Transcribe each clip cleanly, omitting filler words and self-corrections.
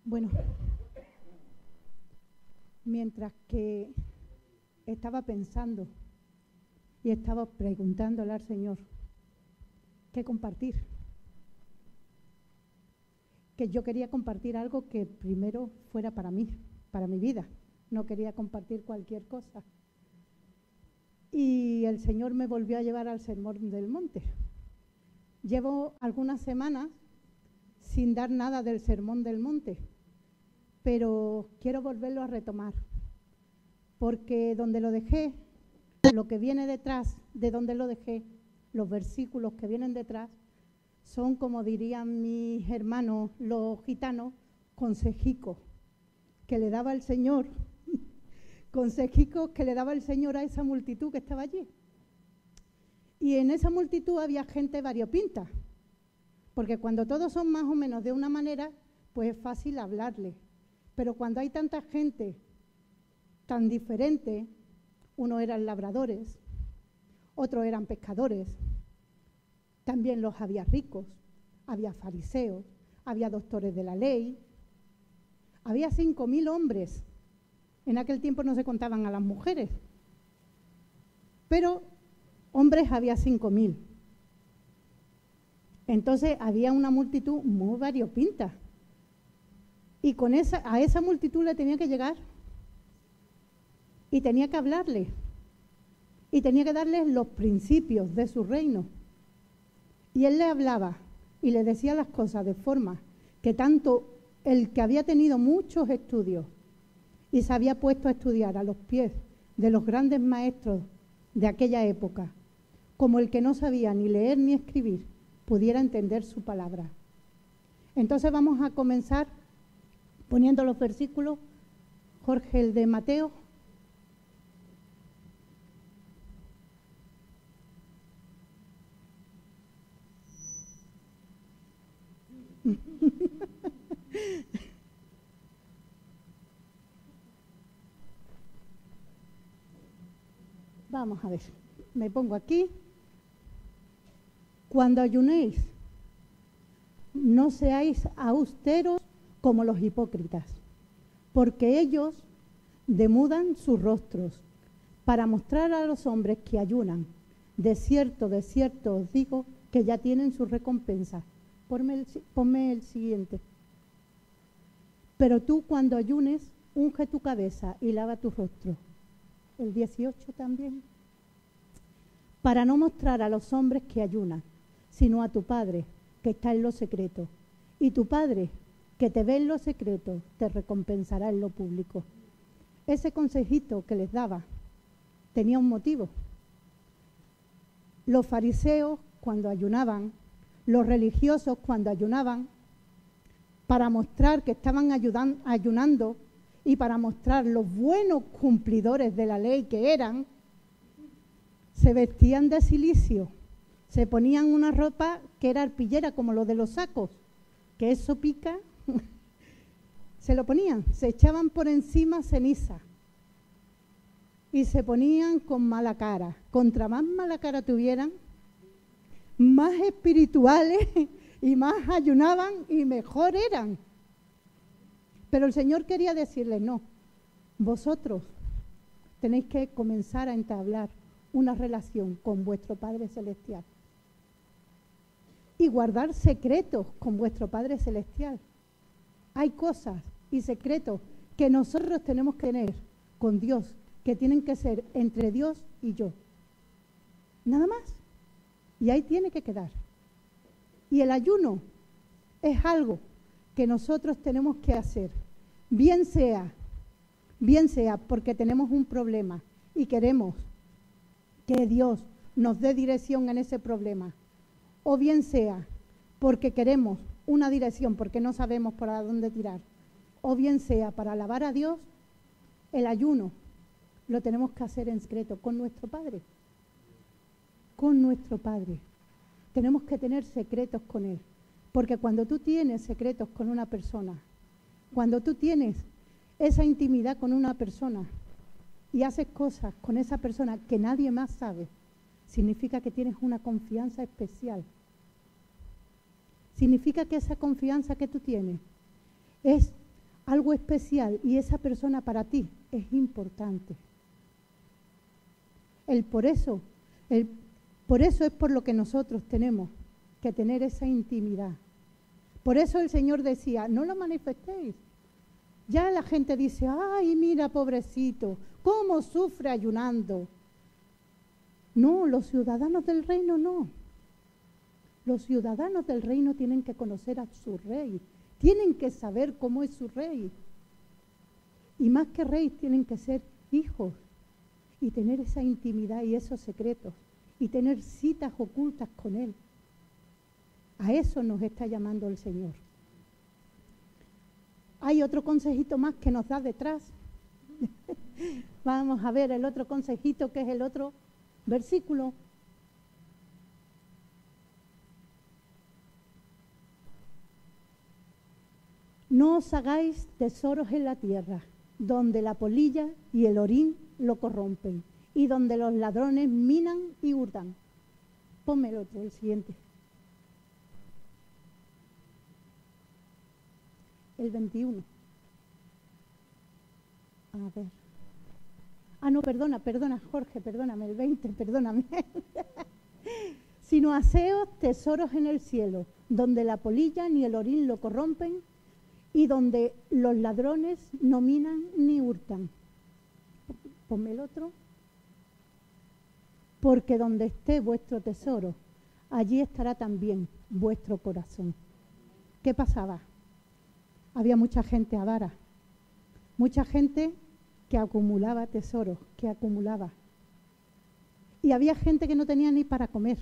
Bueno, mientras que estaba pensando y estaba preguntándole al Señor qué compartir, que yo quería compartir algo que primero fuera para mí, para mi vida, no quería compartir cualquier cosa. Y el Señor me volvió a llevar al Sermón del Monte. Llevo algunas semanas sin dar nada del Sermón del Monte, pero quiero volverlo a retomar, porque donde lo dejé, lo que viene detrás de donde lo dejé, los versículos que vienen detrás, son, como dirían mis hermanos los gitanos, consejicos que le daba el Señor, consejicos que le daba el Señor a esa multitud que estaba allí. Y en esa multitud había gente variopinta, porque cuando todos son más o menos de una manera, pues es fácil hablarle. Pero cuando hay tanta gente tan diferente, unos eran labradores, otros eran pescadores, también los había ricos, había fariseos, había doctores de la ley, había 5.000 hombres. En aquel tiempo no se contaban a las mujeres, pero hombres había 5.000. Entonces había una multitud muy variopinta. Y a esa multitud le tenía que llegar. Y tenía que hablarle. Y tenía que darles los principios de su reino. Y él le hablaba y le decía las cosas de forma que tanto el que había tenido muchos estudios y se había puesto a estudiar a los pies de los grandes maestros de aquella época, como el que no sabía ni leer ni escribir, pudiera entender su palabra. Entonces vamos a comenzar poniendo los versículos. Jorge, el de Mateo. Vamos a ver, me pongo aquí. Cuando ayunéis, no seáis austeros como los hipócritas, porque ellos demudan sus rostros para mostrar a los hombres que ayunan. De cierto os digo que ya tienen su recompensa. Ponme el siguiente. Pero tú, cuando ayunes, unge tu cabeza y lava tu rostro. El 18 también. Para no mostrar a los hombres que ayunan, sino a tu Padre que está en lo secreto. Y tu Padre que te ve en lo secreto te recompensará en lo público. Ese consejito que les daba tenía un motivo. Los fariseos, cuando ayunaban, los religiosos, cuando ayunaban, para mostrar que estaban ayunando y para mostrar los buenos cumplidores de la ley que eran, se vestían de cilicio, se ponían una ropa que era arpillera, como lo de los sacos, que eso pica, se lo ponían, se echaban por encima ceniza y se ponían con mala cara. Contra más mala cara tuvieran, más espirituales y más ayunaban y mejor eran. Pero el Señor quería decirles, no, vosotros tenéis que comenzar a entablar una relación con vuestro Padre Celestial y guardar secretos con vuestro Padre Celestial. Hay cosas y secretos que nosotros tenemos que tener con Dios, que tienen que ser entre Dios y yo. Nada más. Y ahí tiene que quedar. Y el ayuno es algo que nosotros tenemos que hacer, bien sea porque tenemos un problema y queremos que Dios nos dé dirección en ese problema, o bien sea porque queremos una dirección porque no sabemos por dónde tirar, o bien sea para alabar a Dios. El ayuno lo tenemos que hacer en secreto con nuestro Padre. Con nuestro Padre. Tenemos que tener secretos con Él. Porque cuando tú tienes secretos con una persona, cuando tú tienes esa intimidad con una persona y haces cosas con esa persona que nadie más sabe, significa que tienes una confianza especial. Significa que esa confianza que tú tienes es algo especial y esa persona para ti es importante. Por eso es por lo que nosotros tenemos que tener esa intimidad. Por eso el Señor decía, no lo manifestéis. Ya la gente dice, ay, mira, pobrecito, cómo sufre ayunando. No, los ciudadanos del reino no. Los ciudadanos del reino tienen que conocer a su rey, tienen que saber cómo es su rey. Y más que rey, tienen que ser hijos y tener esa intimidad y esos secretos y tener citas ocultas con Él. A eso nos está llamando el Señor. Hay otro consejito más que nos da detrás. Vamos a ver el otro consejito, que es el otro versículo. No os hagáis tesoros en la tierra, donde la polilla y el orín lo corrompen, y donde los ladrones minan y hurtan. Ponme el otro, el siguiente. El 21. A ver. No, perdona, Jorge, perdóname, el 20, perdóname. Sino haceos tesoros en el cielo, donde la polilla ni el orín lo corrompen, y donde los ladrones no minan ni hurtan. Ponme el otro. Porque donde esté vuestro tesoro, allí estará también vuestro corazón. ¿Qué pasaba? Había mucha gente avara, mucha gente que acumulaba tesoros, que acumulaba. Y había gente que no tenía ni para comer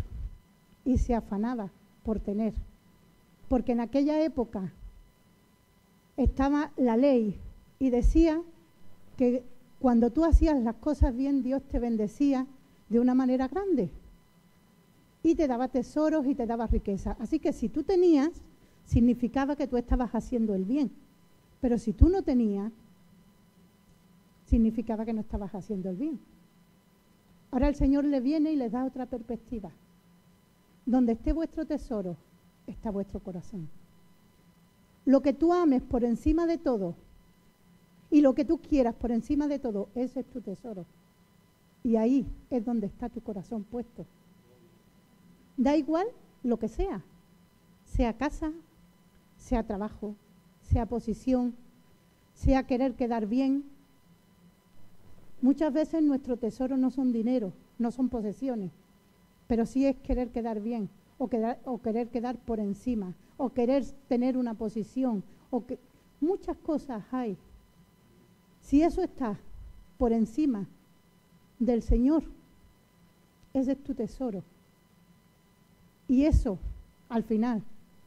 y se afanaba por tener. Porque en aquella época estaba la ley y decía que cuando tú hacías las cosas bien, Dios te bendecía de una manera grande y te daba tesoros y te daba riqueza. Así que si tú tenías, significaba que tú estabas haciendo el bien. Pero si tú no tenías, significaba que no estabas haciendo el bien. Ahora el Señor le viene y les da otra perspectiva. Donde esté vuestro tesoro, está vuestro corazón. Lo que tú ames por encima de todo y lo que tú quieras por encima de todo, ese es tu tesoro. Y ahí es donde está tu corazón puesto. Da igual lo que sea casa, sea trabajo, sea posición, sea querer quedar bien. Muchas veces nuestro tesoro no son dinero, no son posesiones, pero sí es querer quedar bien o querer quedar por encima o querer tener una posición. Muchas cosas hay. Si eso está por encima del Señor, ese es tu tesoro. Y eso, al final,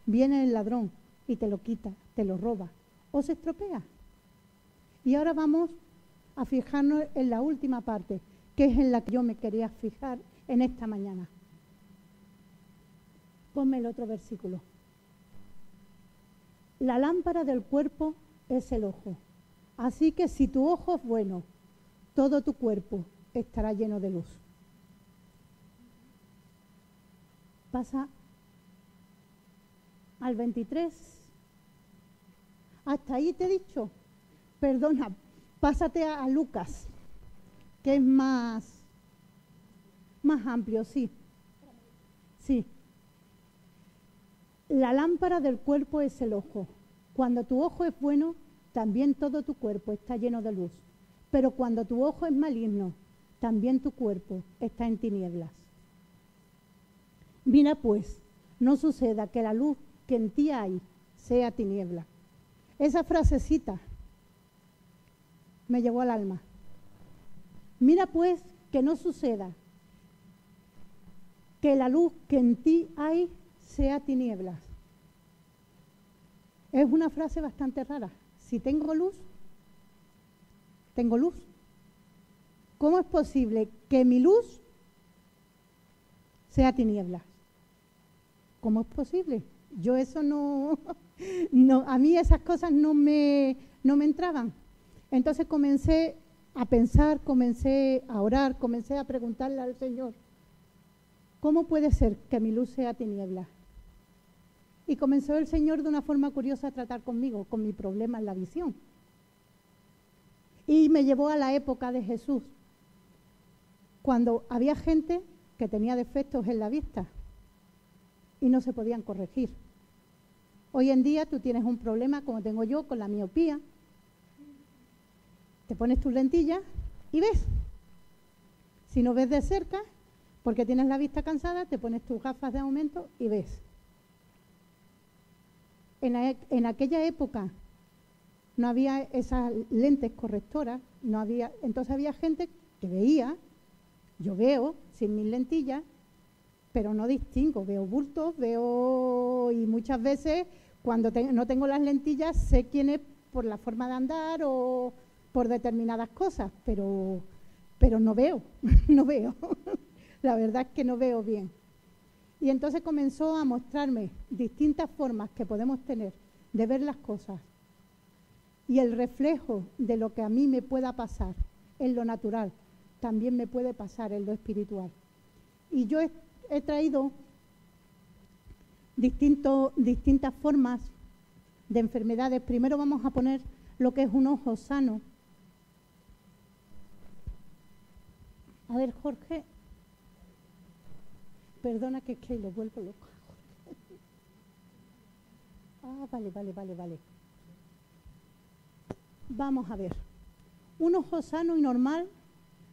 viene el ladrón y te lo quita, te lo roba o se estropea. Y ahora vamos a fijarnos en la última parte, que es en la que yo me quería fijar en esta mañana. Ponme el otro versículo. La lámpara del cuerpo es el ojo. Así que si tu ojo es bueno, todo tu cuerpo estará lleno de luz. Pasa al 23. Hasta ahí te he dicho. Perdona, pásate a Lucas, que es más amplio, sí. Sí. La lámpara del cuerpo es el ojo. Cuando tu ojo es bueno, también todo tu cuerpo está lleno de luz. Pero cuando tu ojo es maligno, también tu cuerpo está en tinieblas. Mira pues, no suceda que la luz que en ti hay sea tiniebla. Esa frasecita me llegó al alma. Mira pues que no suceda que la luz que en ti hay sea tinieblas. Es una frase bastante rara. Si tengo luz, tengo luz. ¿Cómo es posible que mi luz sea tinieblas? ¿Cómo es posible? Yo eso no, a mí esas cosas no me entraban. Entonces comencé a pensar, comencé a orar, comencé a preguntarle al Señor, ¿cómo puede ser que mi luz sea tinieblas? Y comenzó el Señor de una forma curiosa a tratar conmigo, con mi problema en la visión. Y me llevó a la época de Jesús, cuando había gente que tenía defectos en la vista y no se podían corregir. Hoy en día tú tienes un problema, como tengo yo, con la miopía. Te pones tus lentillas y ves. Si no ves de cerca, porque tienes la vista cansada, te pones tus gafas de aumento y ves. En aquella época no había esas lentes correctoras, entonces había gente que veía, yo veo sin mis lentillas, pero no distingo, veo bultos, y muchas veces cuando no tengo las lentillas sé quién es por la forma de andar o por determinadas cosas, pero no veo, no veo. La verdad es que no veo bien. Y entonces comenzó a mostrarme distintas formas que podemos tener de ver las cosas y el reflejo de lo que a mí me pueda pasar en lo natural, también me puede pasar en lo espiritual. Y yo he traído distintas formas de enfermedades. Primero vamos a poner lo que es un ojo sano. A ver, Jorge, perdona que lo vuelvo loco. Vale. Vamos a ver. Un ojo sano y normal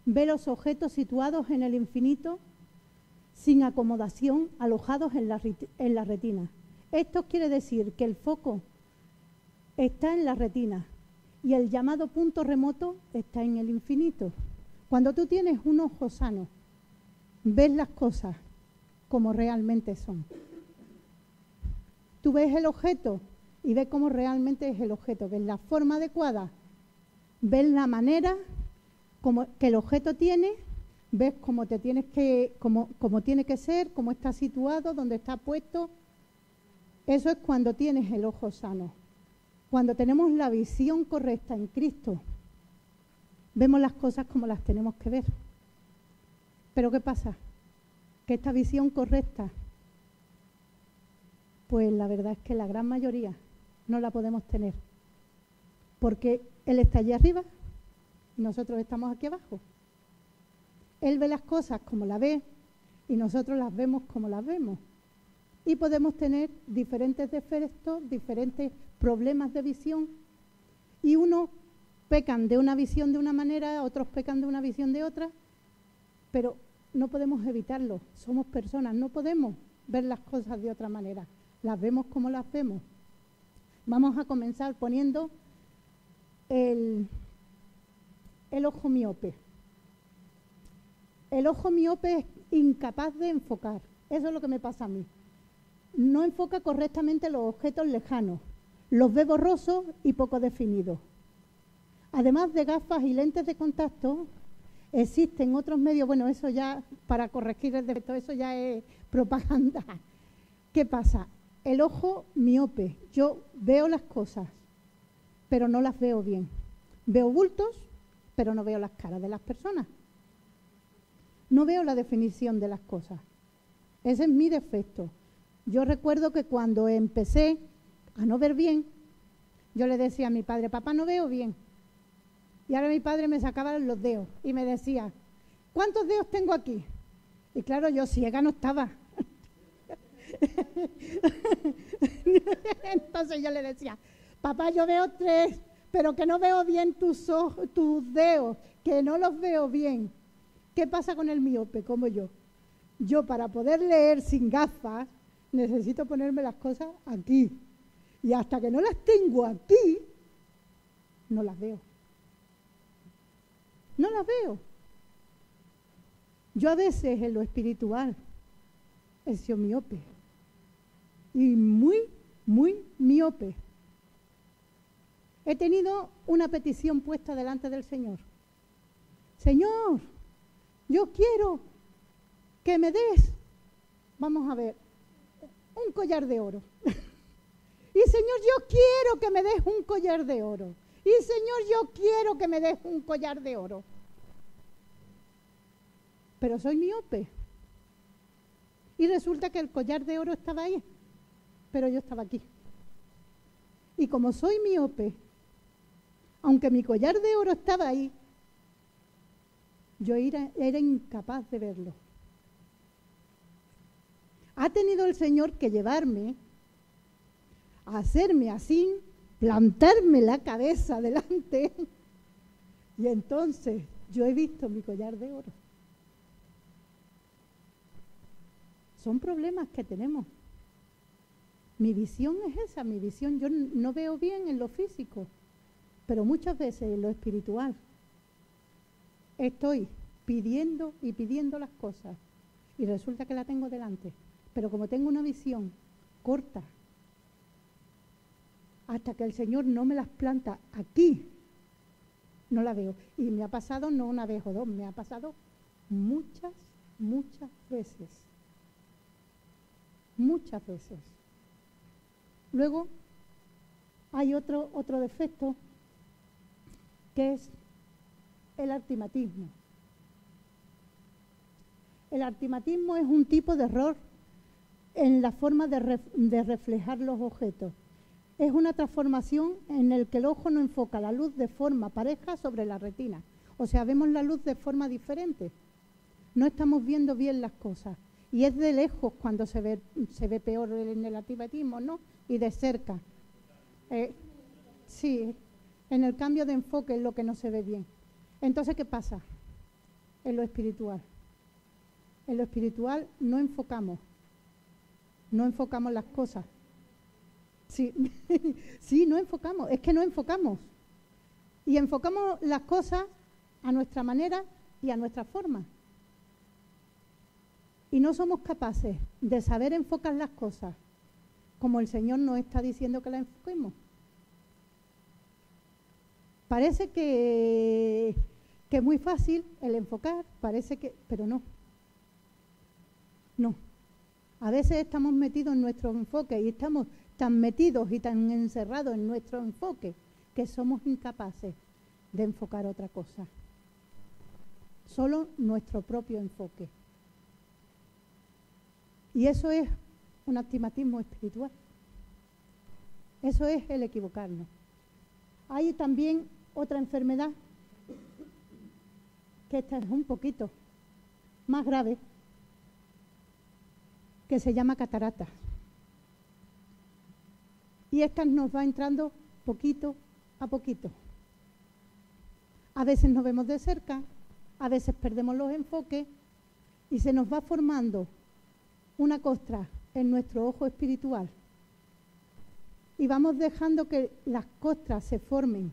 ve los objetos situados en el infinito sin acomodación, alojados en la retina. Esto quiere decir que el foco está en la retina y el llamado punto remoto está en el infinito. Cuando tú tienes un ojo sano, ves las cosas como realmente son. Tú ves el objeto y ves cómo realmente es el objeto, ves la forma adecuada, ves la manera que el objeto tiene, ves cómo tiene que ser, cómo está situado, dónde está puesto. Eso es cuando tienes el ojo sano. Cuando tenemos la visión correcta en Cristo, vemos las cosas como las tenemos que ver. Pero ¿qué pasa? Que esta visión correcta, pues la verdad es que la gran mayoría no la podemos tener, porque Él está allí arriba y nosotros estamos aquí abajo. Él ve las cosas como las ve y nosotros las vemos como las vemos. Y podemos tener diferentes defectos, diferentes problemas de visión, y unos pecan de una visión de una manera, otros pecan de una visión de otra, pero no podemos evitarlo, somos personas, no podemos ver las cosas de otra manera, las vemos como las vemos. Vamos a comenzar poniendo el ojo miope. El ojo miope es incapaz de enfocar, eso es lo que me pasa a mí. No enfoca correctamente los objetos lejanos, los ve borrosos y poco definidos. Además de gafas y lentes de contacto, existen otros medios, bueno, eso ya, para corregir el defecto, eso ya es propaganda. ¿Qué pasa? El ojo miope, yo veo las cosas, pero no las veo bien. Veo bultos, pero no veo las caras de las personas. No veo la definición de las cosas. Ese es mi defecto. Yo recuerdo que cuando empecé a no ver bien, yo le decía a mi padre, papá, no veo bien. Y ahora mi padre me sacaba los dedos y me decía, ¿cuántos dedos tengo aquí? Y claro, yo ciega no estaba. Entonces yo le decía, papá, yo veo 3, pero que no veo bien tus dedos, que no los veo bien. ¿Qué pasa con el miope como yo? Yo, para poder leer sin gafas, necesito ponerme las cosas aquí. Y hasta que no las tengo aquí, no las veo. No las veo. Yo a veces en lo espiritual he sido miope. Y muy miope. He tenido una petición puesta delante del Señor. Señor, yo quiero que me des, vamos a ver, un collar de oro. Y Señor, yo quiero que me des un collar de oro. Y Señor, yo quiero que me des un collar de oro. Pero soy miope. Y resulta que el collar de oro estaba ahí, pero yo estaba aquí. Y como soy miope, Aunque mi collar de oro estaba ahí, yo era incapaz de verlo. Ha tenido el Señor que llevarme a hacerme así, plantarme la cabeza delante, y entonces yo he visto mi collar de oro. Son problemas que tenemos. Mi visión es esa, mi visión. Yo no veo bien en lo físico, pero muchas veces en lo espiritual estoy pidiendo y pidiendo las cosas y resulta que la tengo delante. Pero como tengo una visión corta, hasta que el Señor no me las planta aquí, no la veo. Y me ha pasado no una vez o dos, me ha pasado muchas veces. Muchas veces. Luego hay otro defecto que es el astigmatismo. El astigmatismo es un tipo de error en la forma de reflejar los objetos. Es una transformación en el que el ojo no enfoca la luz de forma pareja sobre la retina. O sea, vemos la luz de forma diferente. No estamos viendo bien las cosas. Y es de lejos cuando se ve peor en el astigmatismo, ¿no? Y de cerca. Sí, en el cambio de enfoque es lo que no se ve bien. Entonces, ¿qué pasa? En lo espiritual. En lo espiritual no enfocamos las cosas. Sí, sí, no enfocamos, es que no enfocamos. Y enfocamos las cosas a nuestra manera y a nuestra forma. Y no somos capaces de saber enfocar las cosas como el Señor nos está diciendo que las enfoquemos. Parece que es muy fácil el enfocar, pero no. No. A veces estamos metidos en nuestro enfoque y estamos tan metidos y tan encerrados en nuestro enfoque que somos incapaces de enfocar otra cosa. Solo nuestro propio enfoque. Y eso es un astigmatismo espiritual. Eso es el equivocarnos. Hay también otra enfermedad, que esta es un poquito más grave, que se llama catarata. Y esta nos va entrando poquito a poquito. A veces nos vemos de cerca, a veces perdemos los enfoques y se nos va formando una costra en nuestro ojo espiritual. Y vamos dejando que las costras se formen.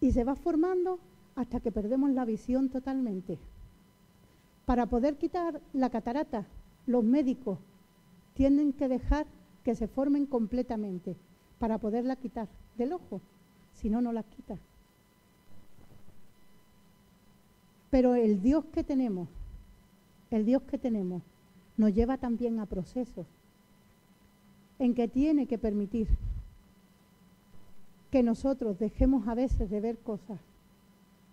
Y se va formando hasta que perdemos la visión totalmente. Para poder quitar la catarata, los médicos tienen que dejar que se formen completamente para poderla quitar del ojo, si no, no las quita. Pero el Dios que tenemos nos lleva también a procesos en que tiene que permitir que nosotros dejemos a veces de ver cosas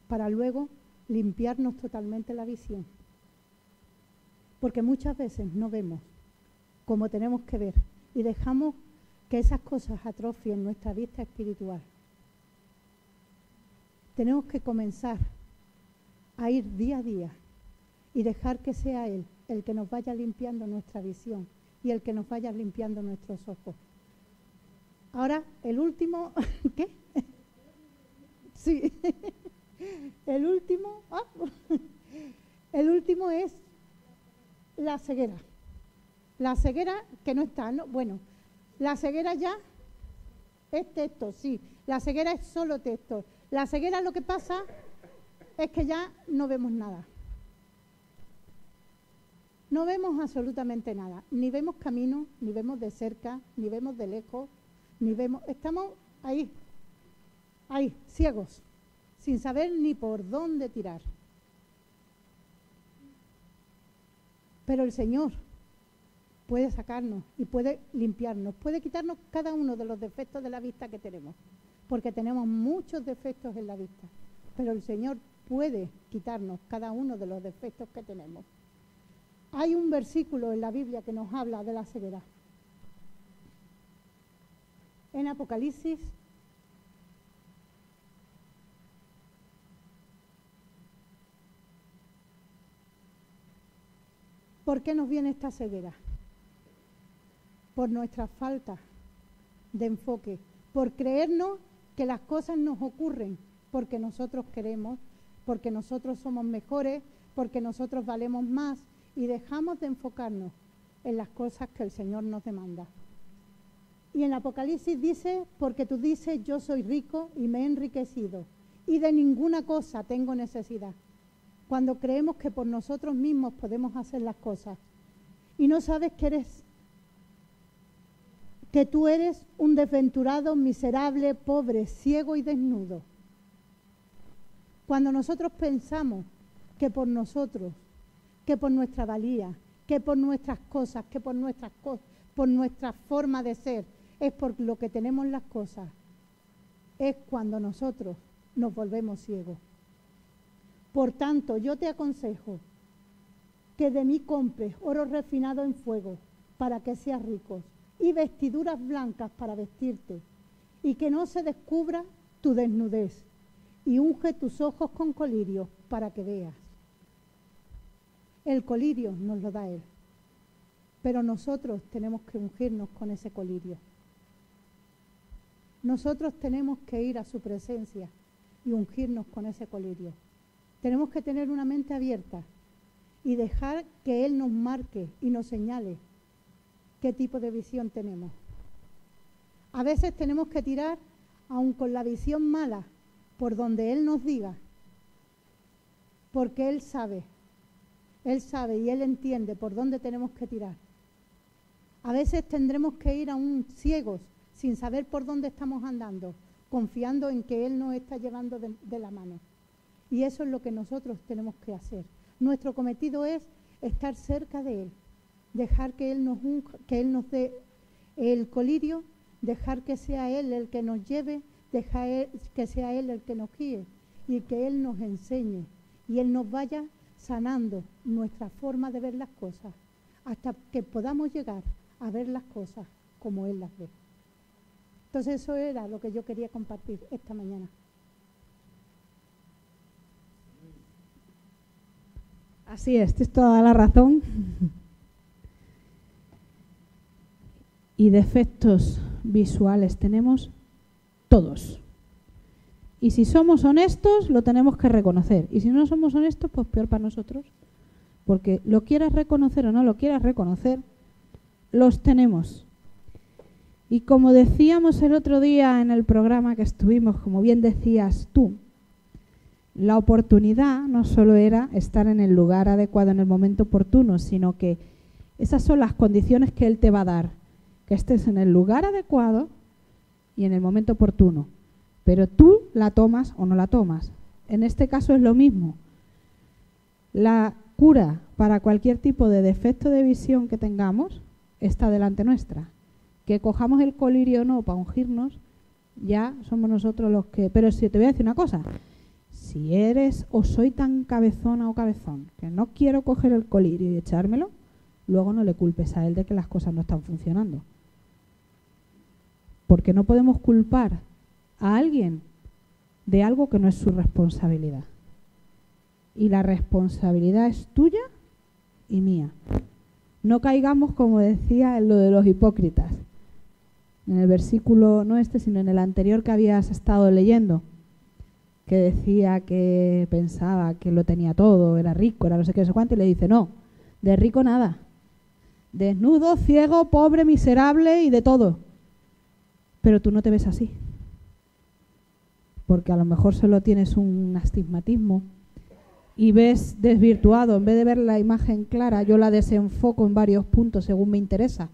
para luego limpiarnos totalmente la visión. Porque muchas veces no vemos como tenemos que ver y dejamos que esas cosas atrofien nuestra vista espiritual. Tenemos que comenzar a ir día a día y dejar que sea Él el que nos vaya limpiando nuestra visión y el que nos vaya limpiando nuestros ojos. Ahora, el último, ¿qué? Sí, el último es la ceguera. La ceguera que no está, ¿no? Bueno, la ceguera ya es texto, sí. La ceguera es solo texto. La ceguera lo que pasa es que ya no vemos nada. No vemos absolutamente nada. Ni vemos camino, ni vemos de cerca, ni vemos de lejos, ni vemos... Estamos ahí, ciegos, sin saber ni por dónde tirar. Pero el Señor puede sacarnos y puede limpiarnos, puede quitarnos cada uno de los defectos de la vista que tenemos, porque tenemos muchos defectos en la vista, pero el Señor puede quitarnos cada uno de los defectos que tenemos. Hay un versículo en la Biblia que nos habla de la ceguera. En Apocalipsis ¿Por qué nos viene esta ceguera? Por nuestra falta de enfoque, por creernos que las cosas nos ocurren porque nosotros queremos, porque nosotros somos mejores, porque nosotros valemos más, y dejamos de enfocarnos en las cosas que el Señor nos demanda. Y en Apocalipsis dice, porque tú dices, yo soy rico y me he enriquecido, y de ninguna cosa tengo necesidad. Cuando creemos que por nosotros mismos podemos hacer las cosas, y no sabes que tú eres un desventurado, miserable, pobre, ciego y desnudo. Cuando nosotros pensamos que por nosotros, que por nuestra valía, que por nuestras cosas, que por nuestra forma de ser, es por lo que tenemos las cosas, es cuando nosotros nos volvemos ciegos. Por tanto, yo te aconsejo que de mí compres oro refinado en fuego para que seas rico, y vestiduras blancas para vestirte, y que no se descubra tu desnudez, y unge tus ojos con colirio para que veas. El colirio nos lo da Él, pero nosotros tenemos que ungirnos con ese colirio. Nosotros tenemos que ir a su presencia y ungirnos con ese colirio. Tenemos que tener una mente abierta y dejar que Él nos marque y nos señale qué tipo de visión tenemos. A veces tenemos que tirar, aun con la visión mala, por donde Él nos diga, porque Él sabe y Él entiende por dónde tenemos que tirar. A veces tendremos que ir aún ciegos, sin saber por dónde estamos andando, confiando en que Él nos está llevando de la mano. Y eso es lo que nosotros tenemos que hacer. Nuestro cometido es estar cerca de Él, dejar que Él nos unja, que Él nos dé el colirio, dejar que sea Él el que nos lleve, dejar que sea Él el que nos guíe y que Él nos enseñe y Él nos vaya sanando nuestra forma de ver las cosas hasta que podamos llegar a ver las cosas como Él las ve. Entonces eso era lo que yo quería compartir esta mañana. Así es, tienes toda la razón. Y defectos visuales tenemos todos. Y si somos honestos, lo tenemos que reconocer. Y si no somos honestos, pues peor para nosotros. Porque lo quieras reconocer o no lo quieras reconocer, los tenemos. Y como decíamos el otro día en el programa que estuvimos, como bien decías tú, la oportunidad no solo era estar en el lugar adecuado en el momento oportuno, sino que esas son las condiciones que Él te va a dar. Que estés en el lugar adecuado y en el momento oportuno. Pero tú la tomas o no la tomas. En este caso es lo mismo. La cura para cualquier tipo de defecto de visión que tengamos está delante nuestra. Que cojamos el colirio o no para ungirnos, ya somos nosotros los que... Pero si te voy a decir una cosa, si eres o soy tan cabezona o cabezón que no quiero coger el colirio y echármelo, luego no le culpes a él de que las cosas no están funcionando. Porque no podemos culpar a alguien de algo que no es su responsabilidad. Y la responsabilidad es tuya y mía. No caigamos, como decía, en lo de los hipócritas. En el versículo, no este, sino en el anterior que habías estado leyendo, que decía que pensaba que lo tenía todo, era rico, era no sé qué, no sé cuánto, y le dice, no, de rico nada. Desnudo, ciego, pobre, miserable y de todo. Pero tú no te ves así. Porque a lo mejor solo tienes un astigmatismo y ves desvirtuado. En vez de ver la imagen clara, yo la desenfoco en varios puntos según me interesa.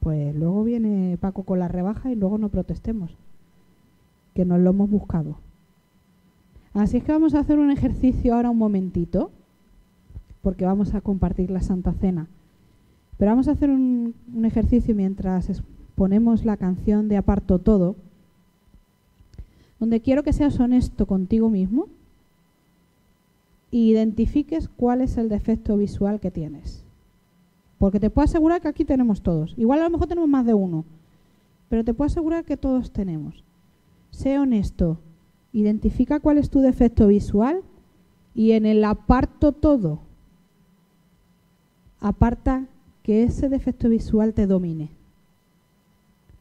Pues luego viene Paco con la rebaja y luego no protestemos, que nos lo hemos buscado. Así es que vamos a hacer un ejercicio ahora un momentito, porque vamos a compartir la Santa Cena. Pero vamos a hacer un ejercicio mientras ponemos la canción de Aparto Todo, donde quiero que seas honesto contigo mismo e identifiques cuál es el defecto visual que tienes. Porque te puedo asegurar que aquí tenemos todos. Igual a lo mejor tenemos más de uno, pero te puedo asegurar que todos tenemos. Sé honesto, identifica cuál es tu defecto visual y en el aparto todo aparta que ese defecto visual te domine.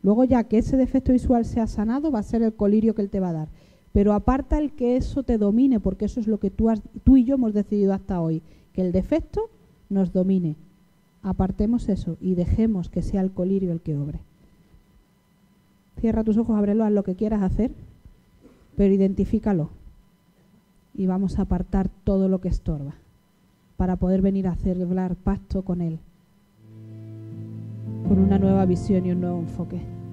Luego ya que ese defecto visual sea sanado, va a ser el colirio que él te va a dar. Pero aparta el que eso te domine, porque eso es lo que tú y yo hemos decidido hasta hoy, que el defecto nos domine. Apartemos eso y dejemos que sea el colirio el que obre. Cierra tus ojos, ábrelo, haz lo que quieras hacer, pero identifícalo. Y vamos a apartar todo lo que estorba para poder venir a celebrar pacto con Él, con una nueva visión y un nuevo enfoque.